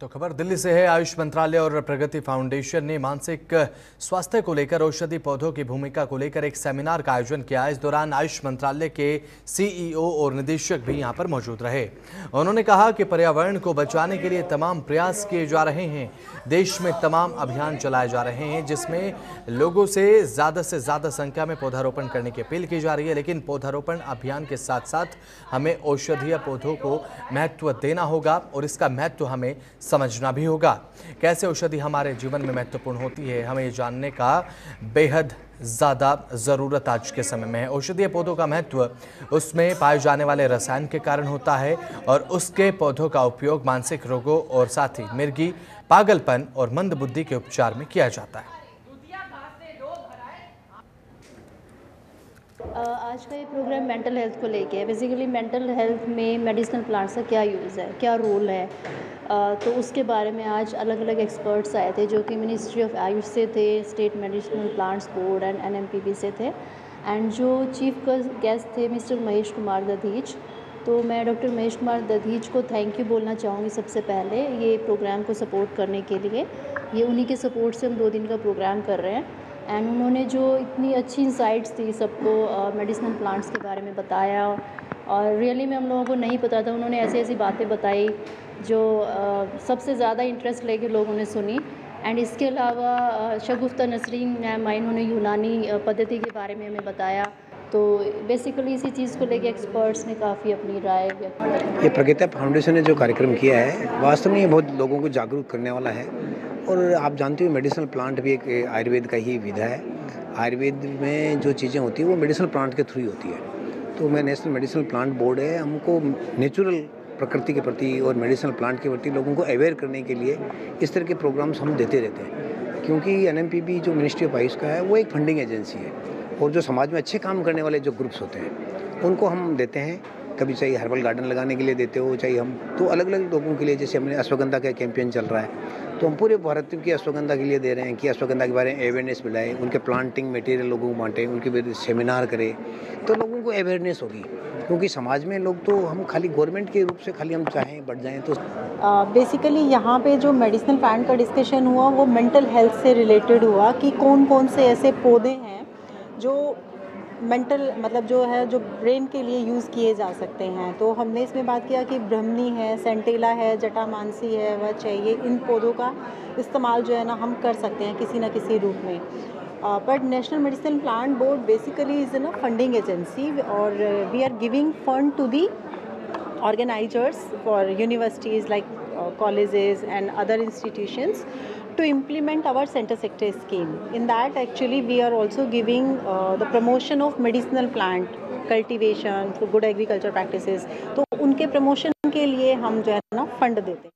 तो खबर दिल्ली से है। आयुष मंत्रालय और प्रगति फाउंडेशन ने मानसिक स्वास्थ्य को लेकर औषधि पौधों की भूमिका को लेकर एक सेमिनार का आयोजन किया। इस दौरान आयुष मंत्रालय के सीईओ और निदेशक भी यहां पर मौजूद रहे। उन्होंने कहा कि पर्यावरण को बचाने के लिए तमाम प्रयास किए जा रहे हैं। देश में तमाम अभियान चलाए जा रहे हैं जिसमें लोगों से ज़्यादा संख्या में पौधारोपण करने की अपील की जा रही है। लेकिन पौधारोपण अभियान के साथ साथ हमें औषधीय पौधों को महत्व देना होगा और इसका महत्व हमें समझना भी होगा। कैसे औषधि हमारे जीवन में महत्वपूर्ण होती है, हमें ये जानने का बेहद ज़्यादा ज़रूरत आज के समय में है। औषधीय पौधों का महत्व उसमें पाए जाने वाले रसायन के कारण होता है और उसके पौधों का उपयोग मानसिक रोगों और साथ ही मिर्गी, पागलपन और मंदबुद्धि के उपचार में किया जाता है। आज का ये प्रोग्राम मेंटल हेल्थ को लेके है। बेसिकली मेंटल हेल्थ में मेडिसिनल प्लांट्स का क्या यूज़ है, क्या रोल है, तो उसके बारे में आज अलग अलग एक्सपर्ट्स आए थे जो कि मिनिस्ट्री ऑफ आयुष से थे, state medicinal plants board and NMPB से थे। एंड जो चीफ गेस्ट थे मिस्टर महेश कुमार दधीच। तो मैं डॉक्टर महेश कुमार दधीच को थैंक यू बोलना चाहूँगी सबसे पहले ये प्रोग्राम को सपोर्ट करने के लिए। ये उन्हीं के सपोर्ट से हम 2 दिन का प्रोग्राम कर रहे हैं। एंड उन्होंने जो इतनी अच्छी इंसाइट्स दी सबको मेडिसिनल प्लांट्स के बारे में बताया और रियली में हम लोगों को नहीं पता था। उन्होंने ऐसी ऐसी बातें बताई जो सबसे ज़्यादा इंटरेस्ट लेके लोगों ने सुनी। एंड इसके अलावा शगुफ्ता नसरीन मैम आई, उन्होंने यूनानी पद्धति के बारे में हमें बताया। तो बेसिकली इसी चीज़ को लेके एक्सपर्ट्स ने काफ़ी अपनी राय व्यक्त की। ये प्रगति फाउंडेशन ने जो कार्यक्रम किया है वास्तव में ये बहुत लोगों को जागरूक करने वाला है। और आप जानते हो मेडिसिनल प्लांट भी एक आयुर्वेद का ही विधा है। आयुर्वेद में जो चीज़ें होती हैं वो मेडिसिनल प्लांट के थ्रू ही होती है। तो मैं नेशनल मेडिसिनल प्लांट बोर्ड है, हमको नेचुरल प्रकृति के प्रति और मेडिसिनल प्लांट के प्रति लोगों को अवेयर करने के लिए इस तरह के प्रोग्राम्स हम देते रहते हैं। क्योंकि एनएमपीबी जो मिनिस्ट्री ऑफ आयुष का है वो एक फंडिंग एजेंसी है और जो समाज में अच्छे काम करने वाले जो ग्रुप्स होते हैं उनको हम देते हैं। कभी चाहे हर्बल गार्डन लगाने के लिए देते हो, चाहे हम तो अलग अलग लोगों के लिए, जैसे हमने अश्वगंधा का कैंपेन चल रहा है तो हम पूरे भारत की अश्वगंधा के लिए दे रहे हैं कि अश्वगंधा के बारे में अवेयरनेस मिलाएं, उनके प्लांटिंग मटेरियल लोगों को बांटें, उनके सेमिनार करें तो लोगों को अवेयरनेस होगी। क्योंकि समाज में लोग तो हम खाली गवर्नमेंट के रूप से खाली हम चाहें बढ़ जाएं तो बेसिकली यहाँ पे जो मेडिसिनल प्लांट का डिस्कशन हुआ वो मेंटल हेल्थ से रिलेटेड हुआ कि कौन कौन से ऐसे पौधे हैं जो मेंटल मतलब जो है जो ब्रेन के लिए यूज़ किए जा सकते हैं। तो हमने इसमें बात किया कि ब्रह्मनी है, सेंटेला है, जटामांसी है, वह चाहिए, इन पौधों का इस्तेमाल जो है ना हम कर सकते हैं किसी न किसी रूप में। But national medicinal plant board basically is a funding agency और we are giving fund to the organizers for universities like colleges and other institutions to implement our center sector scheme. In that actually we are also giving the promotion of medicinal plant cultivation for good agriculture practices. तो उनके promotion के लिए हम जो है ना fund देते हैं।